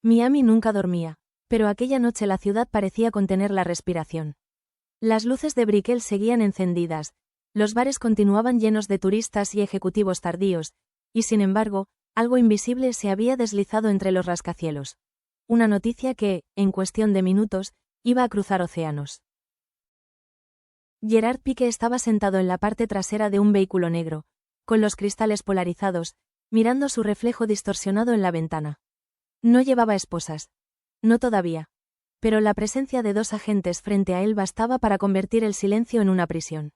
Miami nunca dormía, pero aquella noche la ciudad parecía contener la respiración. Las luces de Brickell seguían encendidas, los bares continuaban llenos de turistas y ejecutivos tardíos, y sin embargo, algo invisible se había deslizado entre los rascacielos. Una noticia que, en cuestión de minutos, iba a cruzar océanos. Gerard Piqué estaba sentado en la parte trasera de un vehículo negro, con los cristales polarizados, mirando su reflejo distorsionado en la ventana. No llevaba esposas. No todavía. Pero la presencia de 2 agentes frente a él bastaba para convertir el silencio en una prisión.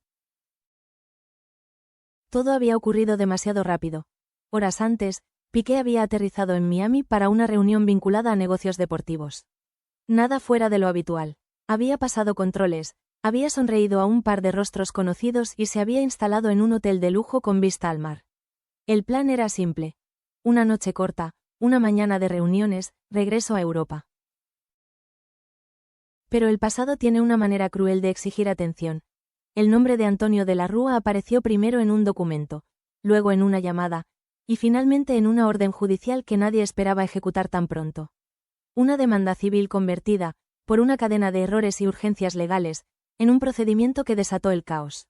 Todo había ocurrido demasiado rápido. Horas antes, Piqué había aterrizado en Miami para una reunión vinculada a negocios deportivos. Nada fuera de lo habitual. Había pasado controles, había sonreído a un par de rostros conocidos y se había instalado en un hotel de lujo con vista al mar. El plan era simple. Una noche corta, una mañana de reuniones, regreso a Europa. Pero el pasado tiene una manera cruel de exigir atención. El nombre de Antonio de la Rúa apareció primero en un documento, luego en una llamada, y finalmente en una orden judicial que nadie esperaba ejecutar tan pronto. Una demanda civil convertida, por una cadena de errores y urgencias legales, en un procedimiento que desató el caos.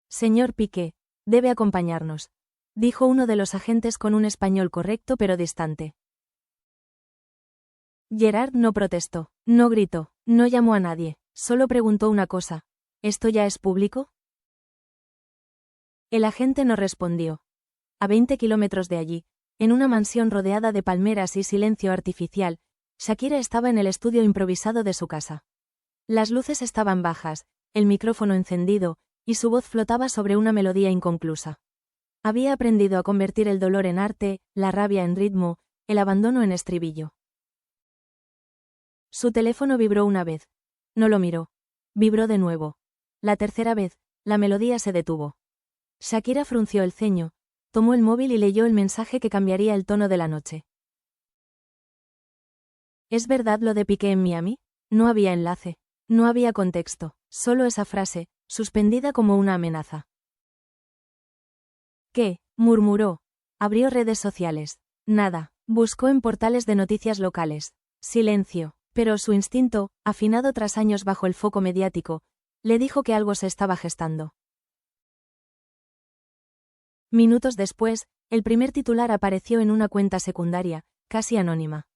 Señor Piqué, debe acompañarnos, dijo uno de los agentes con un español correcto pero distante. Gerard no protestó, no gritó, no llamó a nadie, solo preguntó una cosa: ¿esto ya es público? El agente no respondió. A 20 kilómetros de allí, en una mansión rodeada de palmeras y silencio artificial, Shakira estaba en el estudio improvisado de su casa. Las luces estaban bajas, el micrófono encendido, y su voz flotaba sobre una melodía inconclusa. Había aprendido a convertir el dolor en arte, la rabia en ritmo, el abandono en estribillo. Su teléfono vibró una vez. No lo miró. Vibró de nuevo. La tercera vez, la melodía se detuvo. Shakira frunció el ceño, tomó el móvil y leyó el mensaje que cambiaría el tono de la noche. ¿Es verdad lo de Piqué en Miami? No había enlace. No había contexto, solo esa frase, suspendida como una amenaza. ¿Qué? Murmuró. Abrió redes sociales. Nada. Buscó en portales de noticias locales. Silencio. Pero su instinto, afinado tras años bajo el foco mediático, le dijo que algo se estaba gestando. Minutos después, el primer titular apareció en una cuenta secundaria, casi anónima.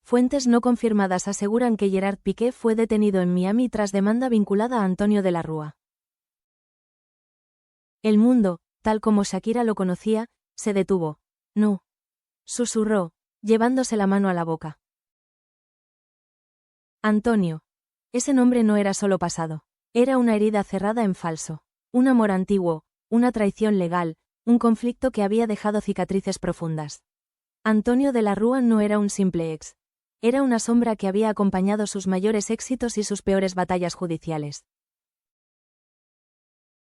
Fuentes no confirmadas aseguran que Gerard Piqué fue detenido en Miami tras demanda vinculada a Antonio de la Rúa. El mundo, tal como Shakira lo conocía, se detuvo. No. Susurró, llevándose la mano a la boca. Antonio. Ese nombre no era solo pasado. Era una herida cerrada en falso. Un amor antiguo, una traición legal, un conflicto que había dejado cicatrices profundas. Antonio de la Rúa no era un simple ex. Era una sombra que había acompañado sus mayores éxitos y sus peores batallas judiciales.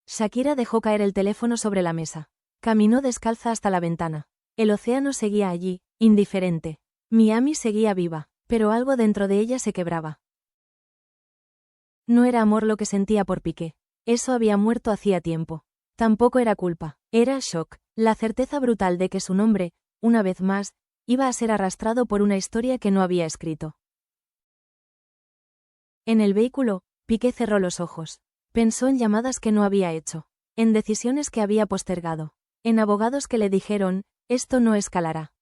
Shakira dejó caer el teléfono sobre la mesa. Caminó descalza hasta la ventana. El océano seguía allí, indiferente. Miami seguía viva, pero algo dentro de ella se quebraba. No era amor lo que sentía por Piqué. Eso había muerto hacía tiempo. Tampoco era culpa. Era shock, la certeza brutal de que su nombre, una vez más, iba a ser arrastrado por una historia que no había escrito. En el vehículo, Piqué cerró los ojos. Pensó en llamadas que no había hecho. En decisiones que había postergado. En abogados que le dijeron: esto no escalará.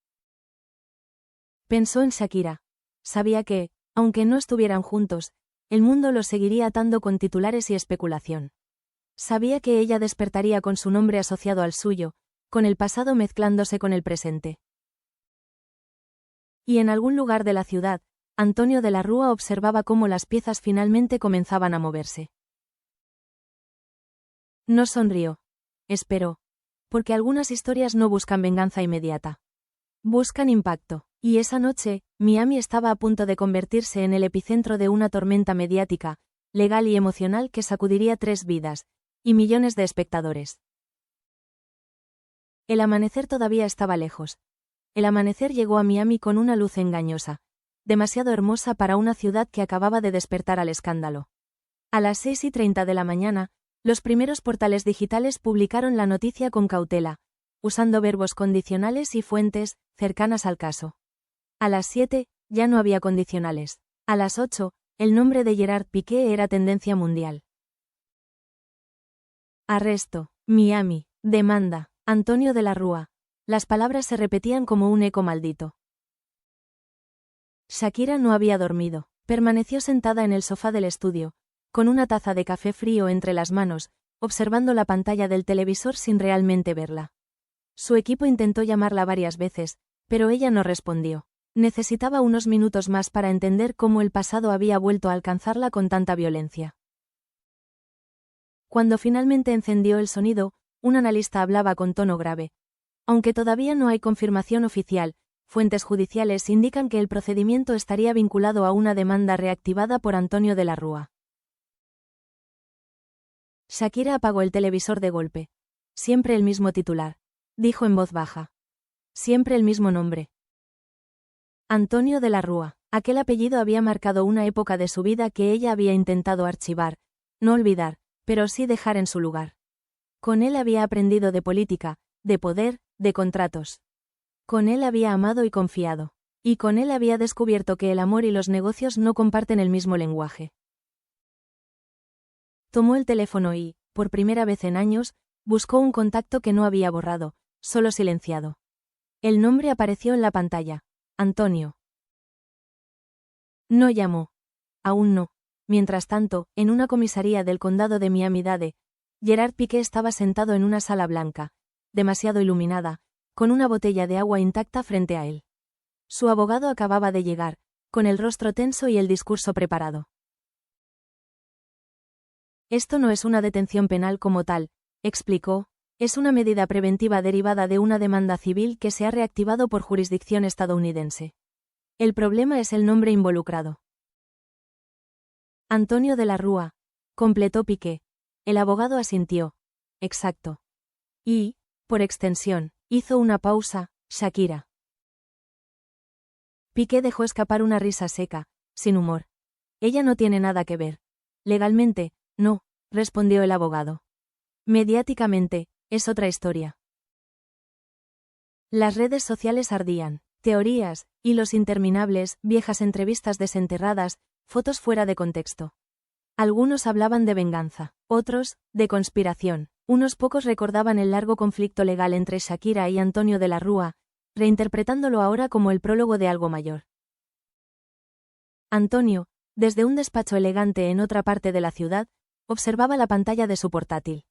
Pensó en Shakira. Sabía que, aunque no estuvieran juntos, el mundo los seguiría atando con titulares y especulación. Sabía que ella despertaría con su nombre asociado al suyo, con el pasado mezclándose con el presente. Y en algún lugar de la ciudad, Antonio de la Rúa observaba cómo las piezas finalmente comenzaban a moverse. No sonrió. Esperó. Porque algunas historias no buscan venganza inmediata. Buscan impacto. Y esa noche, Miami estaba a punto de convertirse en el epicentro de una tormenta mediática, legal y emocional que sacudiría 3 vidas, y millones de espectadores. El amanecer todavía estaba lejos. El amanecer llegó a Miami con una luz engañosa, demasiado hermosa para una ciudad que acababa de despertar al escándalo. A las 6:30 de la mañana, los primeros portales digitales publicaron la noticia con cautela: usando verbos condicionales y fuentes cercanas al caso. A las 7, ya no había condicionales. A las 8, el nombre de Gerard Piqué era tendencia mundial. Arresto, Miami, demanda, Antonio de la Rúa. Las palabras se repetían como un eco maldito. Shakira no había dormido. Permaneció sentada en el sofá del estudio, con una taza de café frío entre las manos, observando la pantalla del televisor sin realmente verla. Su equipo intentó llamarla varias veces, pero ella no respondió. Necesitaba unos minutos más para entender cómo el pasado había vuelto a alcanzarla con tanta violencia. Cuando finalmente encendió el sonido, un analista hablaba con tono grave. Aunque todavía no hay confirmación oficial, fuentes judiciales indican que el procedimiento estaría vinculado a una demanda reactivada por Antonio de la Rúa. Shakira apagó el televisor de golpe. Siempre el mismo titular, dijo en voz baja. Siempre el mismo nombre. Antonio de la Rúa. Aquel apellido había marcado una época de su vida que ella había intentado archivar, no olvidar, pero sí dejar en su lugar. Con él había aprendido de política, de poder, de contratos. Con él había amado y confiado. Y con él había descubierto que el amor y los negocios no comparten el mismo lenguaje. Tomó el teléfono y, por primera vez en años, buscó un contacto que no había borrado, solo silenciado. El nombre apareció en la pantalla. Antonio. No llamó. Aún no. Mientras tanto, en una comisaría del condado de Miami-Dade, Gerard Piqué estaba sentado en una sala blanca, demasiado iluminada, con una botella de agua intacta frente a él. Su abogado acababa de llegar, con el rostro tenso y el discurso preparado. Esto no es una detención penal como tal, explicó, es una medida preventiva derivada de una demanda civil que se ha reactivado por jurisdicción estadounidense. El problema es el nombre involucrado. Antonio de la Rúa, completó Piqué. El abogado asintió. Exacto. Y, por extensión, hizo una pausa, Shakira. Piqué dejó escapar una risa seca, sin humor. Ella no tiene nada que ver. Legalmente, no, respondió el abogado. Mediáticamente, es otra historia. Las redes sociales ardían, teorías, hilos interminables, viejas entrevistas desenterradas, fotos fuera de contexto. Algunos hablaban de venganza, otros, de conspiración. Unos pocos recordaban el largo conflicto legal entre Shakira y Antonio de la Rúa, reinterpretándolo ahora como el prólogo de algo mayor. Antonio, desde un despacho elegante en otra parte de la ciudad, observaba la pantalla de su portátil.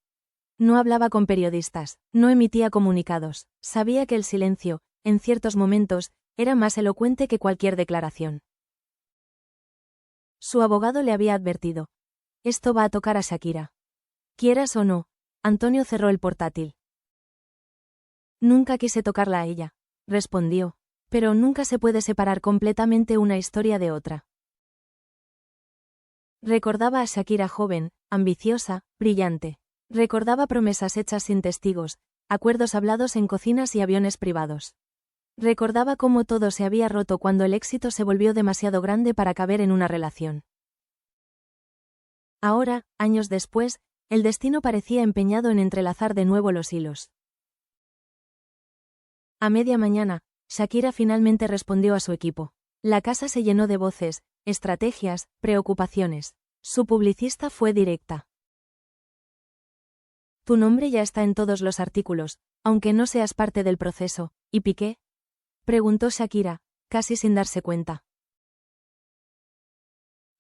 No hablaba con periodistas, no emitía comunicados, sabía que el silencio, en ciertos momentos, era más elocuente que cualquier declaración. Su abogado le había advertido. Esto va a tocar a Shakira. Quieras o no, Antonio cerró el portátil. Nunca quise tocarla a ella, respondió, pero nunca se puede separar completamente una historia de otra. Recordaba a Shakira joven, ambiciosa, brillante. Recordaba promesas hechas sin testigos, acuerdos hablados en cocinas y aviones privados. Recordaba cómo todo se había roto cuando el éxito se volvió demasiado grande para caber en una relación. Ahora, años después, el destino parecía empeñado en entrelazar de nuevo los hilos. A media mañana, Shakira finalmente respondió a su equipo. La casa se llenó de voces, estrategias, preocupaciones. Su publicista fue directa. Tu nombre ya está en todos los artículos, aunque no seas parte del proceso. ¿Y Piqué? Preguntó Shakira, casi sin darse cuenta.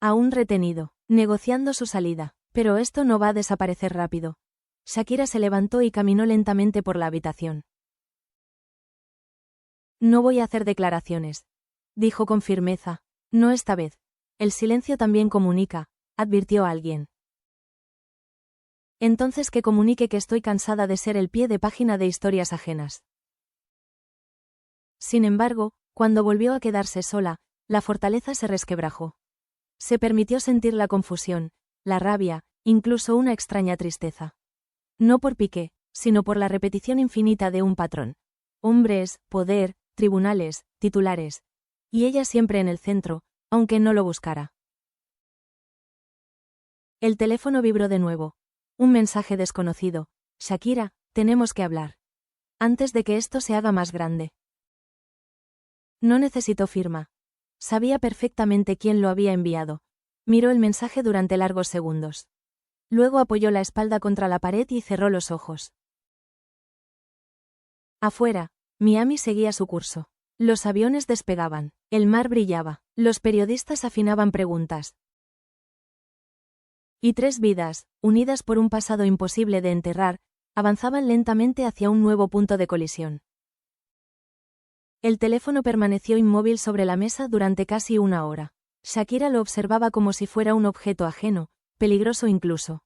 Aún retenido, negociando su salida, pero esto no va a desaparecer rápido. Shakira se levantó y caminó lentamente por la habitación. No voy a hacer declaraciones, dijo con firmeza. No esta vez. El silencio también comunica, advirtió alguien. Entonces que comunique que estoy cansada de ser el pie de página de historias ajenas. Sin embargo, cuando volvió a quedarse sola, la fortaleza se resquebrajó. Se permitió sentir la confusión, la rabia, incluso una extraña tristeza. No por Piqué, sino por la repetición infinita de un patrón. Hombres, poder, tribunales, titulares. Y ella siempre en el centro, aunque no lo buscara. El teléfono vibró de nuevo. Un mensaje desconocido. Shakira, tenemos que hablar. Antes de que esto se haga más grande. No necesitó firma. Sabía perfectamente quién lo había enviado. Miró el mensaje durante largos segundos. Luego apoyó la espalda contra la pared y cerró los ojos. Afuera, Miami seguía su curso. Los aviones despegaban, el mar brillaba, los periodistas afinaban preguntas. Y 3 vidas, unidas por un pasado imposible de enterrar, avanzaban lentamente hacia un nuevo punto de colisión. El teléfono permaneció inmóvil sobre la mesa durante casi 1 hora. Shakira lo observaba como si fuera un objeto ajeno, peligroso incluso.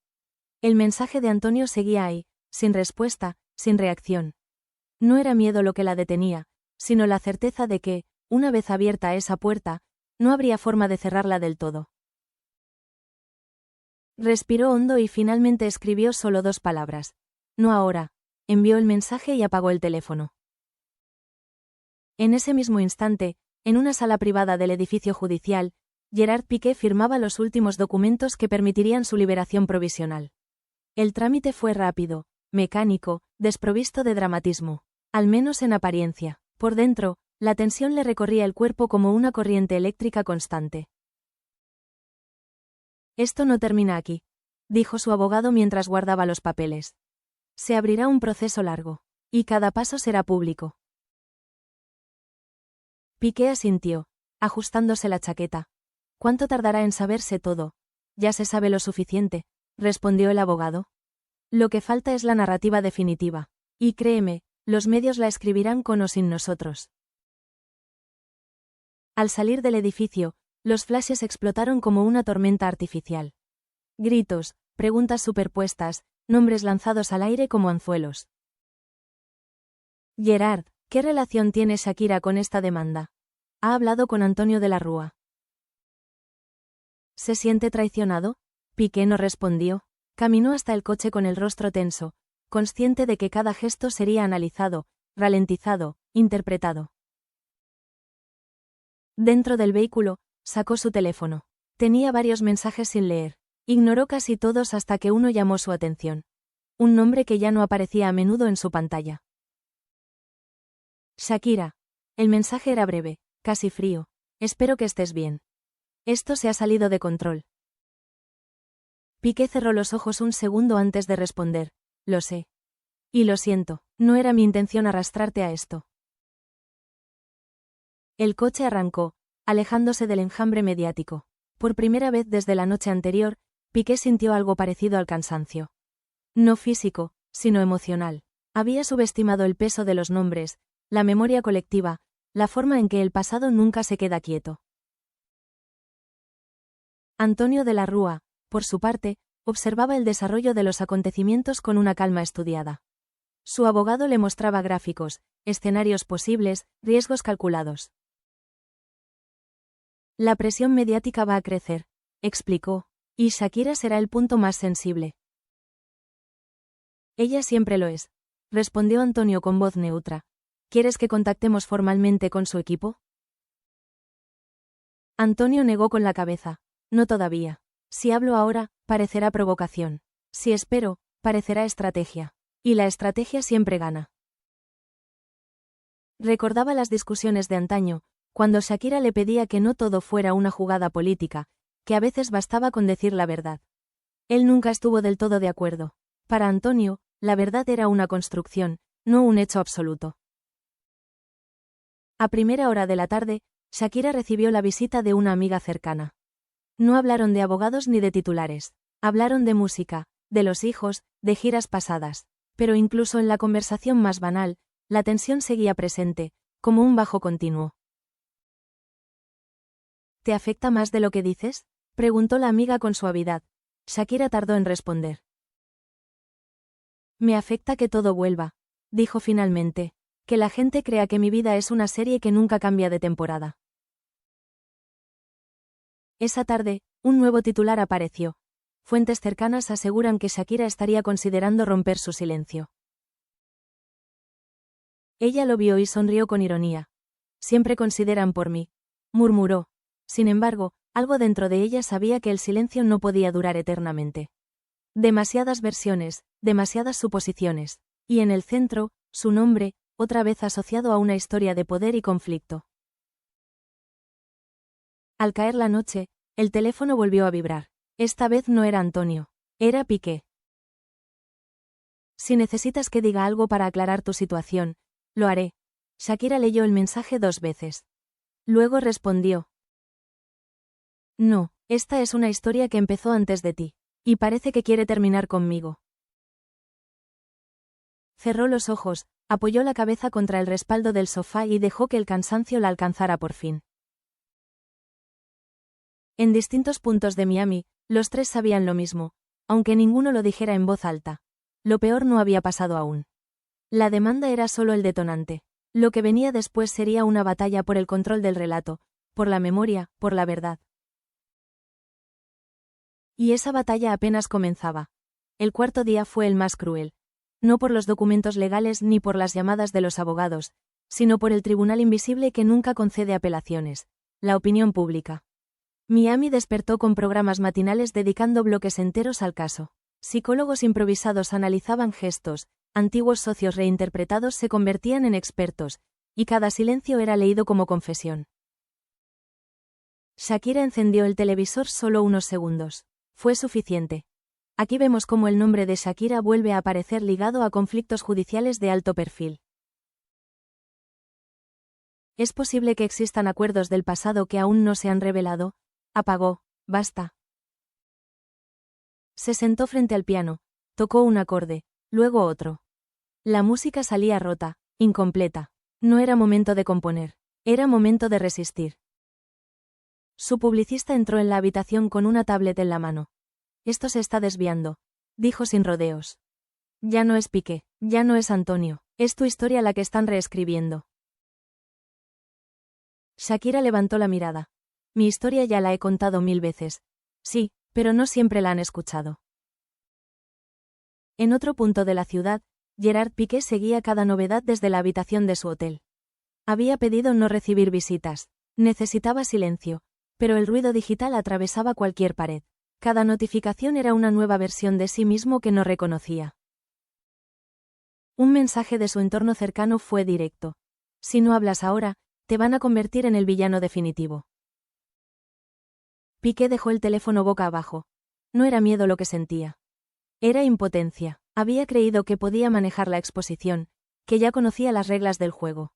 El mensaje de Antonio seguía ahí, sin respuesta, sin reacción. No era miedo lo que la detenía, sino la certeza de que, una vez abierta esa puerta, no habría forma de cerrarla del todo. Respiró hondo y finalmente escribió solo 2 palabras. No ahora. Envió el mensaje y apagó el teléfono. En ese mismo instante, en una sala privada del edificio judicial, Gerard Piqué firmaba los últimos documentos que permitirían su liberación provisional. El trámite fue rápido, mecánico, desprovisto de dramatismo. Al menos en apariencia. Por dentro, la tensión le recorría el cuerpo como una corriente eléctrica constante. Esto no termina aquí, dijo su abogado mientras guardaba los papeles. Se abrirá un proceso largo. Y cada paso será público. Piqué asintió, ajustándose la chaqueta. ¿Cuánto tardará en saberse todo? Ya se sabe lo suficiente, respondió el abogado. Lo que falta es la narrativa definitiva. Y créeme, los medios la escribirán con o sin nosotros. Al salir del edificio, los flashes explotaron como una tormenta artificial. Gritos, preguntas superpuestas, nombres lanzados al aire como anzuelos. Gerard, ¿qué relación tiene Shakira con esta demanda? ¿Ha hablado con Antonio de la Rúa? ¿Se siente traicionado? Piqué no respondió. Caminó hasta el coche con el rostro tenso, consciente de que cada gesto sería analizado, ralentizado, interpretado. Dentro del vehículo, sacó su teléfono. Tenía varios mensajes sin leer. Ignoró casi todos hasta que uno llamó su atención. Un nombre que ya no aparecía a menudo en su pantalla. Shakira. El mensaje era breve, casi frío. Espero que estés bien. Esto se ha salido de control. Piqué cerró los ojos un segundo antes de responder. Lo sé. Y lo siento, no era mi intención arrastrarte a esto. El coche arrancó, alejándose del enjambre mediático. Por primera vez desde la noche anterior, Piqué sintió algo parecido al cansancio. No físico, sino emocional. Había subestimado el peso de los nombres, la memoria colectiva, la forma en que el pasado nunca se queda quieto. Antonio de la Rúa, por su parte, observaba el desarrollo de los acontecimientos con una calma estudiada. Su abogado le mostraba gráficos, escenarios posibles, riesgos calculados. La presión mediática va a crecer, explicó, y Shakira será el punto más sensible. Ella siempre lo es, respondió Antonio con voz neutra. ¿Quieres que contactemos formalmente con su equipo? Antonio negó con la cabeza. No todavía. Si hablo ahora, parecerá provocación. Si espero, parecerá estrategia. Y la estrategia siempre gana. Recordaba las discusiones de antaño, cuando Shakira le pedía que no todo fuera una jugada política, que a veces bastaba con decir la verdad. Él nunca estuvo del todo de acuerdo. Para Antonio, la verdad era una construcción, no un hecho absoluto. A primera hora de la tarde, Shakira recibió la visita de una amiga cercana. No hablaron de abogados ni de titulares. Hablaron de música, de los hijos, de giras pasadas. Pero incluso en la conversación más banal, la tensión seguía presente, como un bajo continuo. ¿Te afecta más de lo que dices?, preguntó la amiga con suavidad. Shakira tardó en responder. Me afecta que todo vuelva, dijo finalmente. Que la gente crea que mi vida es una serie que nunca cambia de temporada. Esa tarde, un nuevo titular apareció. Fuentes cercanas aseguran que Shakira estaría considerando romper su silencio. Ella lo vio y sonrió con ironía. Siempre consideran por mí, murmuró. Sin embargo, algo dentro de ella sabía que el silencio no podía durar eternamente. Demasiadas versiones, demasiadas suposiciones. Y en el centro, Su nombre, otra vez asociado a una historia de poder y conflicto. Al caer la noche, el teléfono volvió a vibrar. Esta vez no era Antonio. Era Piqué. Si necesitas que diga algo para aclarar tu situación, lo haré. Shakira leyó el mensaje 2 veces. Luego respondió. No, esta es una historia que empezó antes de ti. Y parece que quiere terminar conmigo. Cerró los ojos, apoyó la cabeza contra el respaldo del sofá y dejó que el cansancio la alcanzara por fin. En distintos puntos de Miami, los 3 sabían lo mismo, aunque ninguno lo dijera en voz alta. Lo peor no había pasado aún. La demanda era solo el detonante. Lo que venía después sería una batalla por el control del relato, por la memoria, por la verdad. Y esa batalla apenas comenzaba. El 4.º día fue el más cruel. No por los documentos legales ni por las llamadas de los abogados, sino por el tribunal invisible que nunca concede apelaciones, la opinión pública. Miami despertó con programas matinales dedicando bloques enteros al caso. Psicólogos improvisados analizaban gestos, antiguos socios reinterpretados se convertían en expertos, y cada silencio era leído como confesión. Shakira encendió el televisor solo unos segundos. Fue suficiente. Aquí vemos cómo el nombre de Shakira vuelve a aparecer ligado a conflictos judiciales de alto perfil. ¿Es posible que existan acuerdos del pasado que aún no se han revelado? Apagó. Basta. Se sentó frente al piano, tocó un acorde, luego otro. La música salía rota, incompleta. No era momento de componer, era momento de resistir. Su publicista entró en la habitación con una tablet en la mano. Esto se está desviando, dijo sin rodeos. Ya no es Piqué, ya no es Antonio, es tu historia la que están reescribiendo. Shakira levantó la mirada. Mi historia ya la he contado 1000 veces. Sí, pero no siempre la han escuchado. En otro punto de la ciudad, Gerard Piqué seguía cada novedad desde la habitación de su hotel. Había pedido no recibir visitas. Necesitaba silencio, pero el ruido digital atravesaba cualquier pared. Cada notificación era una nueva versión de sí mismo que no reconocía. Un mensaje de su entorno cercano fue directo. Si no hablas ahora, te van a convertir en el villano definitivo. Piqué dejó el teléfono boca abajo. No era miedo lo que sentía. Era impotencia. Había creído que podía manejar la exposición, que ya conocía las reglas del juego.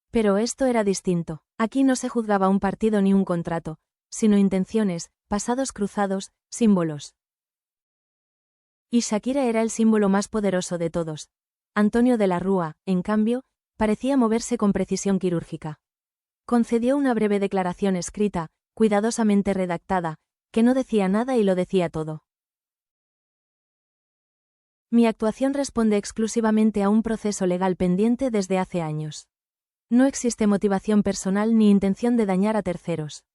Pero esto era distinto. Aquí no se juzgaba un partido ni un contrato, sino intenciones, pasados cruzados, símbolos. Y Shakira era el símbolo más poderoso de todos. Antonio de la Rúa, en cambio, parecía moverse con precisión quirúrgica. Concedió una breve declaración escrita, cuidadosamente redactada, que no decía nada y lo decía todo. Mi actuación responde exclusivamente a un proceso legal pendiente desde hace años. No existe motivación personal ni intención de dañar a terceros.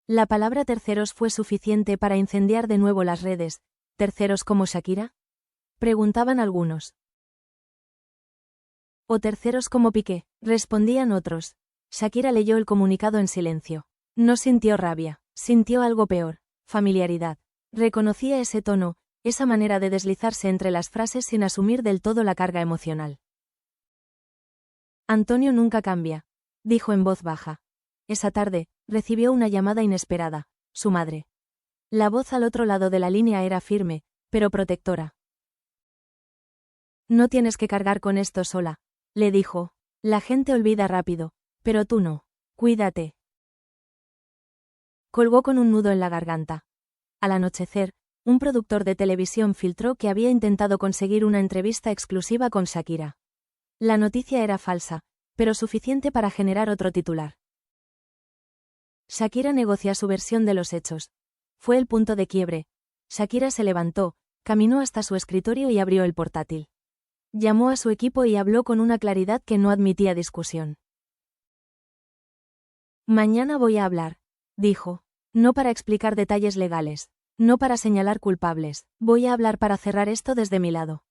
¿La palabra terceros fue suficiente para incendiar de nuevo las redes? ¿Terceros como Shakira? Preguntaban algunos. ¿O terceros como Piqué? Respondían otros. Shakira leyó el comunicado en silencio. No sintió rabia, sintió algo peor, familiaridad. Reconocía ese tono, esa manera de deslizarse entre las frases sin asumir del todo la carga emocional. Antonio nunca cambia, dijo en voz baja. Esa tarde, recibió una llamada inesperada, su madre. La voz al otro lado de la línea era firme, pero protectora. No tienes que cargar con esto sola, le dijo. La gente olvida rápido, pero tú no. Cuídate. Colgó con un nudo en la garganta. Al anochecer, un productor de televisión filtró que había intentado conseguir una entrevista exclusiva con Shakira. La noticia era falsa, pero suficiente para generar otro titular. Shakira negocia su versión de los hechos. Fue el punto de quiebre. Shakira se levantó, caminó hasta su escritorio y abrió el portátil. Llamó a su equipo y habló con una claridad que no admitía discusión. Mañana voy a hablar, dijo. No para explicar detalles legales, no para señalar culpables, voy a hablar para cerrar esto desde mi lado.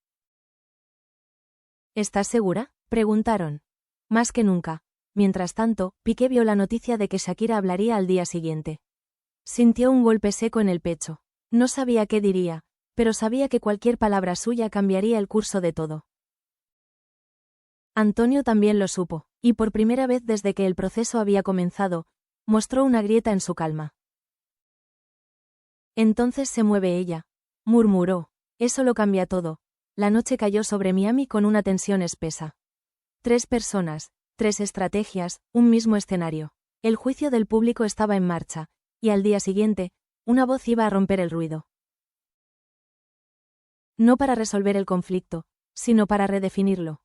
¿Estás segura?, preguntaron. Más que nunca. Mientras tanto, Piqué vio la noticia de que Shakira hablaría al día siguiente. Sintió un golpe seco en el pecho. No sabía qué diría, pero sabía que cualquier palabra suya cambiaría el curso de todo. Antonio también lo supo, y por primera vez desde que el proceso había comenzado, mostró una grieta en su calma. Entonces se mueve ella, murmuró. Eso lo cambia todo. La noche cayó sobre Miami con una tensión espesa. 3 personas, 3 estrategias, un mismo escenario. El juicio del público estaba en marcha, y al día siguiente, una voz iba a romper el ruido. No para resolver el conflicto, sino para redefinirlo.